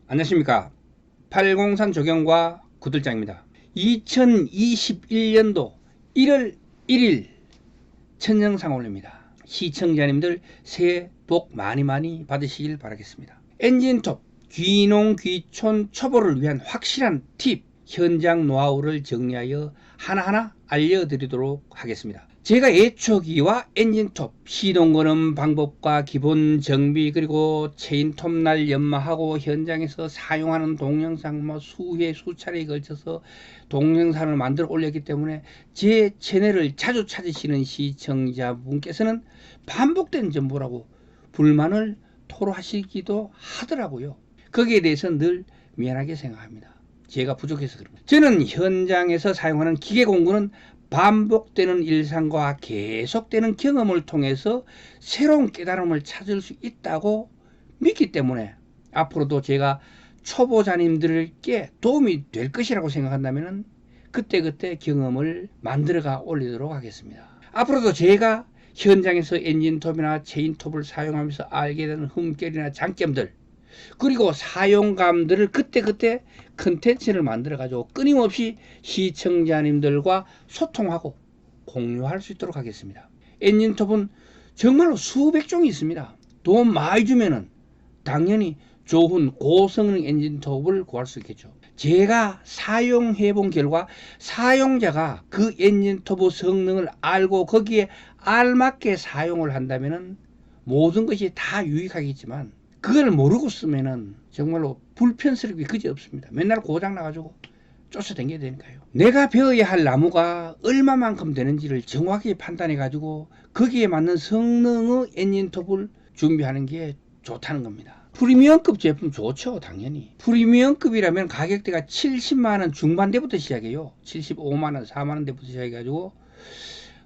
안녕하십니까. 803 조경과 구들장입니다. 2021년도 1월 1일 천정상 올립니다. 시청자님들 새해 복 많이 받으시길 바라겠습니다. 엔진톱 귀농 귀촌 초보를 위한 확실한 팁, 현장 노하우를 정리하여 하나하나 알려드리도록 하겠습니다. 제가 애초기와 엔진톱 시동 거는 방법과 기본 정비, 그리고 체인톱 날 연마하고 현장에서 사용하는 동영상 수회 수차례에 걸쳐서 동영상을 만들어 올렸기 때문에 제 채널을 자주 찾으시는 시청자분께서는 반복된 정보라고 불만을 토로하시기도 하더라고요. 거기에 대해서 늘 미안하게 생각합니다. 제가 부족해서 그럽니다. 저는 현장에서 사용하는 기계 공구는 반복되는 일상과 계속되는 경험을 통해서 새로운 깨달음을 찾을 수 있다고 믿기 때문에 앞으로도 제가 초보자님들께 도움이 될 것이라고 생각한다면 그때그때 경험을 만들어가 올리도록 하겠습니다. 앞으로도 제가 현장에서 엔진톱이나 체인톱을 사용하면서 알게 되는 흠결이나 장점들, 그리고 사용감들을 그때그때 컨텐츠를 만들어 가지고 끊임없이 시청자님들과 소통하고 공유할 수 있도록 하겠습니다. 엔진톱은 정말로 수백 종이 있습니다. 돈 많이 주면은 당연히 좋은 고성능 엔진톱을 구할 수 있겠죠. 제가 사용해 본 결과 사용자가 그 엔진톱의 성능을 알고 거기에 알맞게 사용을 한다면 모든 것이 다 유익하겠지만, 그걸 모르고 쓰면은 정말로 불편스럽게 그지없습니다. 맨날 고장 나가지고 쫓아다녀야 되니까요. 내가 배워야 할 나무가 얼마만큼 되는지를 정확히 판단해 가지고 거기에 맞는 성능의 엔진톱을 준비하는 게 좋다는 겁니다. 프리미엄급 제품 좋죠, 당연히. 프리미엄급이라면 가격대가 70만원 중반대부터 시작해요. 75만원, 4만원대부터 시작해가지고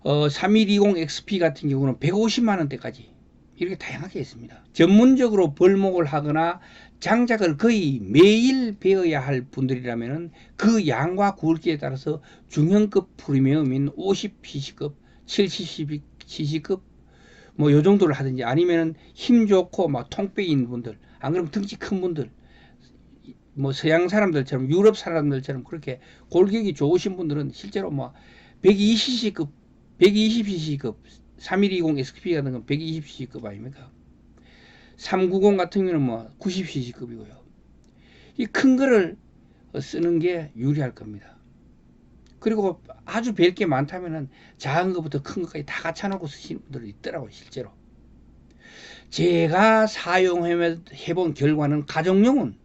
3120XP 같은 경우는 150만원대까지 이렇게 다양하게 있습니다. 전문적으로 벌목을 하거나 장작을 거의 매일 배워야 할 분들이라면 그 양과 굵기에 따라서 중형급 프리미엄인 50cc급, 70cc급 뭐 요 정도를 하든지, 아니면은 힘 좋고 막 통빼인 분들, 안 그러면 덩치 큰 분들, 뭐 서양 사람들처럼 유럽 사람들처럼 그렇게 골격이 좋으신 분들은 실제로 뭐 120cc급, 120cc급 3120 XP 같은 건 120cc급 아닙니까? 390 같은 경우는 뭐 90cc급이고요. 이 큰 거를 쓰는 게 유리할 겁니다. 그리고 아주 뵐 게 많다면은 작은 것부터 큰 것까지 다 갖춰놓고 쓰시는 분들이 있더라고요, 실제로. 제가 사용해본 결과는 가정용은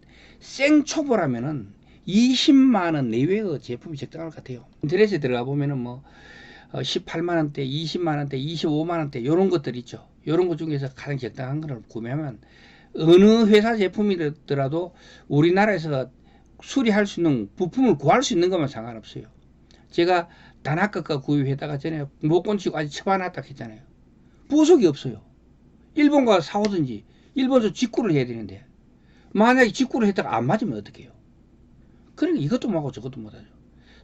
생초보라면은 20만원 내외의 제품이 적당할 것 같아요. 인터넷에 들어가 보면은 뭐 18만원대, 20만원대, 25만원대 요런 것들 있죠. 요런 것 중에서 가장 적당한 거를 구매하면 어느 회사 제품이더라도 우리나라에서 수리할 수 있는 부품을 구할 수 있는 것만 상관없어요. 제가 다나카가 구입했다가 전에 못 건치고 아직 처분했다 했잖아요. 부속이 없어요. 일본 가서 사오든지 일본에서 직구를 해야 되는데 만약에 직구를 했다가 안 맞으면 어떡해요? 그러니까 이것도 못하고 저것도 못하죠.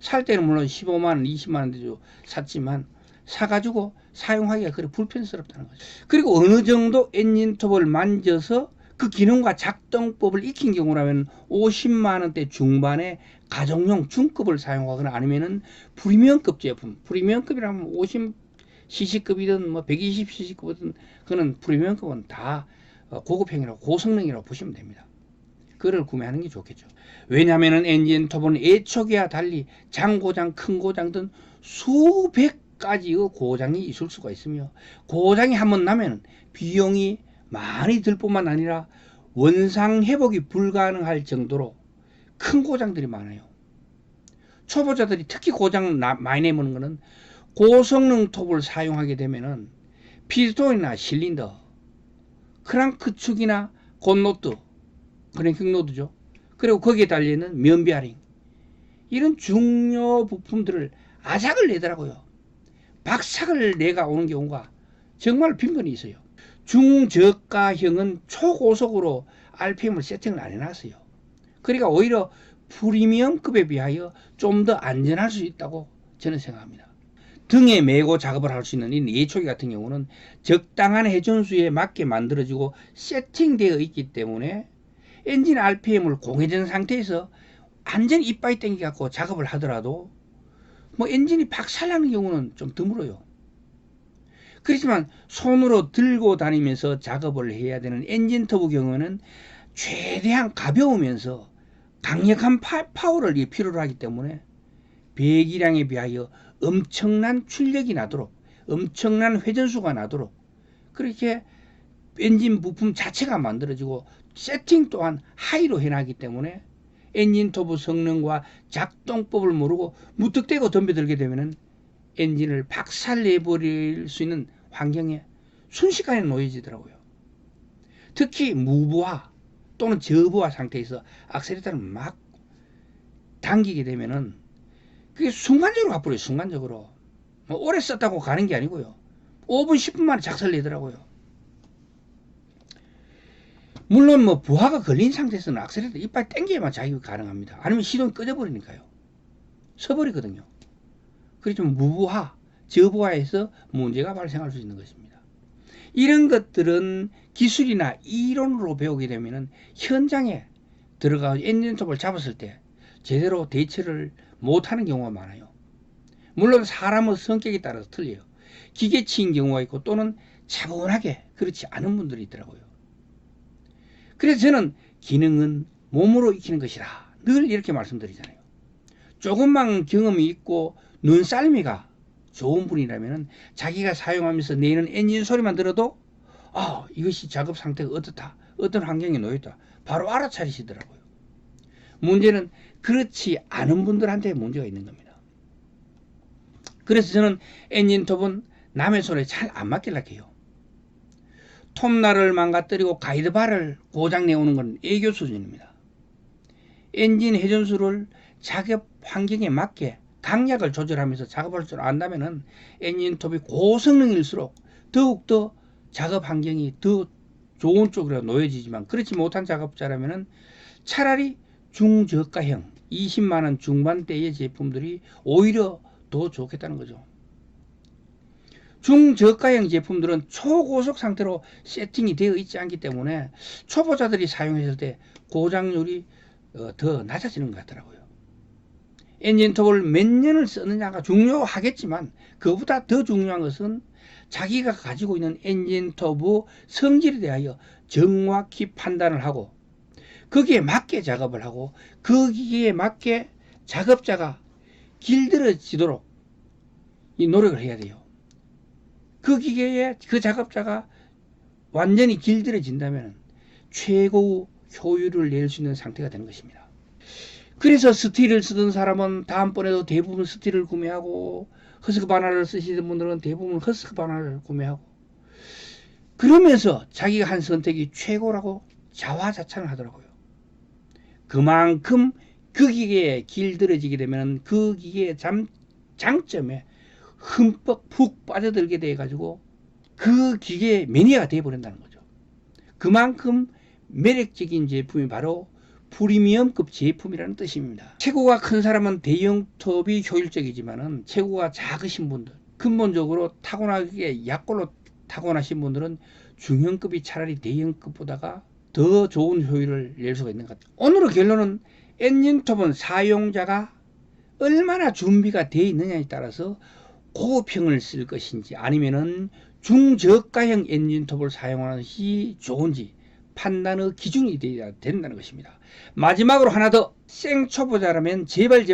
살 때는 물론 15만원, 20만원 대로 샀지만 사가지고 사용하기가 그래 불편스럽다는 거죠. 그리고 어느 정도 엔진톱을 만져서 그 기능과 작동법을 익힌 경우라면 50만원대 중반의 가정용 중급을 사용하거나 아니면은 프리미엄급 제품, 프리미엄급이라면 50cc급이든 뭐 120cc급이든 그는 프리미엄급은 다 고급형이라고 고성능이라고 보시면 됩니다. 그걸 구매하는 게 좋겠죠. 왜냐하면 엔진톱은 애초기와 달리 장고장, 큰 고장 등 수백 가지의 고장이 있을 수가 있으며, 고장이 한번 나면 비용이 많이 들 뿐만 아니라 원상 회복이 불가능할 정도로 큰 고장들이 많아요. 초보자들이 특히 고장 많이 내보는 것은 고성능 톱을 사용하게 되면은 피스톤이나 실린더, 크랑크 축이나 곤노트, 크랭킹 노드죠. 그리고 거기에 달리는 면비아링, 이런 중요 부품들을 아작을 내더라고요. 박삭을 내가 오는 경우가 정말 빈번히 있어요. 중저가형은 초고속으로 RPM을 세팅을 안 해놨어요. 그러니까 오히려 프리미엄급에 비하여 좀 더 안전할 수 있다고 저는 생각합니다. 등에 메고 작업을 할 수 있는 이 예초기 같은 경우는 적당한 회전수에 맞게 만들어지고 세팅되어 있기 때문에 엔진 RPM을 공회전 상태에서 완전 이빠이 땡겨 갖고 작업을 하더라도 뭐 엔진이 박살나는 경우는 좀 드물어요. 그렇지만 손으로 들고 다니면서 작업을 해야 되는 엔진 터보 경우는 최대한 가벼우면서 강력한 파워를 필요로 하기 때문에 배기량에 비하여 엄청난 출력이 나도록, 엄청난 회전수가 나도록 그렇게 엔진 부품 자체가 만들어지고 세팅 또한 하이로 해놨기 때문에 엔진 터보 성능과 작동법을 모르고 무턱대고 덤벼들게 되면 엔진을 박살내버릴 수 있는 환경에 순식간에 놓여지더라고요. 특히 무부하 또는 저부하 상태에서 악셀레이터를 막 당기게 되면은 그게 순간적으로 가버려요. 순간적으로. 뭐 오래 썼다고 가는 게 아니고요. 5분 10분 만에 작살내더라고요. 물론 뭐 부하가 걸린 상태에서는 악셀레이터 이빨 당겨야만 자기가 가능합니다. 아니면 시동이 꺼져버리니까요. 서버리거든요. 그렇지만 무부하, 저부하에서 문제가 발생할 수 있는 것입니다. 이런 것들은 기술이나 이론으로 배우게 되면 현장에 들어가 엔진톱을 잡았을 때 제대로 대처를 못하는 경우가 많아요. 물론 사람의 성격에 따라서 틀려요. 기계치인 경우가 있고 또는 차분하게 그렇지 않은 분들이 있더라고요. 그래서 저는 기능은 몸으로 익히는 것이다. 늘 이렇게 말씀드리잖아요. 조금만 경험이 있고 눈썰미가 좋은 분이라면 자기가 사용하면서 내는 엔진 소리만 들어도 이것이 작업 상태가 어떻다, 어떤 환경에 놓였다 바로 알아차리시더라고요. 문제는 그렇지 않은 분들한테 문제가 있는 겁니다. 그래서 저는 엔진톱은 남의 손에 잘 안 맡기려고 해요. 톱날을 망가뜨리고 가이드바를 고장 내오는 건 애교 수준입니다. 엔진 회전수를 작업 환경에 맞게 강약을 조절하면서 작업할 줄 안다면 엔진톱이 고성능일수록 더욱더 작업 환경이 더 좋은 쪽으로 놓여지지만 그렇지 못한 작업자라면 차라리 중저가형 20만원 중반대의 제품들이 오히려 더 좋겠다는 거죠. 중저가형 제품들은 초고속 상태로 세팅이 되어 있지 않기 때문에 초보자들이 사용했을 때 고장률이 더 낮아지는 것 같더라고요. 엔진톱을 몇 년을 쓰느냐가 중요하겠지만 그보다 더 중요한 것은 자기가 가지고 있는 엔진톱의 성질에 대하여 정확히 판단을 하고 거기에 맞게 작업을 하고 거기에 맞게 작업자가 길들여지도록 이 노력을 해야 돼요. 그 기계에 그 작업자가 완전히 길들여진다면 최고의 효율을 낼 수 있는 상태가 되는 것입니다. 그래서 스틸을 쓰던 사람은 다음번에도 대부분 스틸을 구매하고 허스크 바나를 쓰시던 분들은 대부분 허스크 바나를 구매하고 그러면서 자기가 한 선택이 최고라고 자화자찬을 하더라고요. 그만큼 그 기계에 길들여지게 되면 그 기계의 장점에 흠뻑 푹 빠져들게 돼 가지고 그 기계의 매니아가 되어버린다는 거죠. 그만큼 매력적인 제품이 바로 프리미엄급 제품이라는 뜻입니다. 체구가 큰 사람은 대형톱이 효율적이지만은 체구가 작으신 분들, 근본적으로 타고나게 약골로 타고나신 분들은 중형급이 차라리 대형급보다가 더 좋은 효율을 낼 수가 있는 것 같아요. 오늘의 결론은 엔진톱은 사용자가 얼마나 준비가 되어 있느냐에 따라서 고급형을 쓸 것인지 아니면은 중저가형 엔진톱을 사용하는 것이 좋은지 판단의 기준이 되어야 된다는 것입니다. 마지막으로 하나 더, 생초보자라면 제발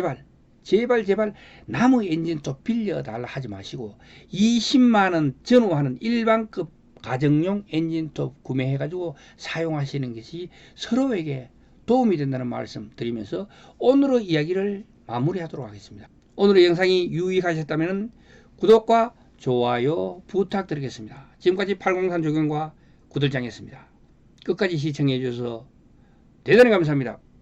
남의 엔진톱 빌려달라 하지 마시고 20만원 전후하는 일반급 가정용 엔진톱 구매해가지고 사용하시는 것이 서로에게 도움이 된다는 말씀 드리면서 오늘의 이야기를 마무리하도록 하겠습니다. 오늘의 영상이 유익하셨다면 구독과 좋아요 부탁드리겠습니다. 지금까지 803 조경과 구들장이었습니다. 끝까지 시청해 주셔서 대단히 감사합니다.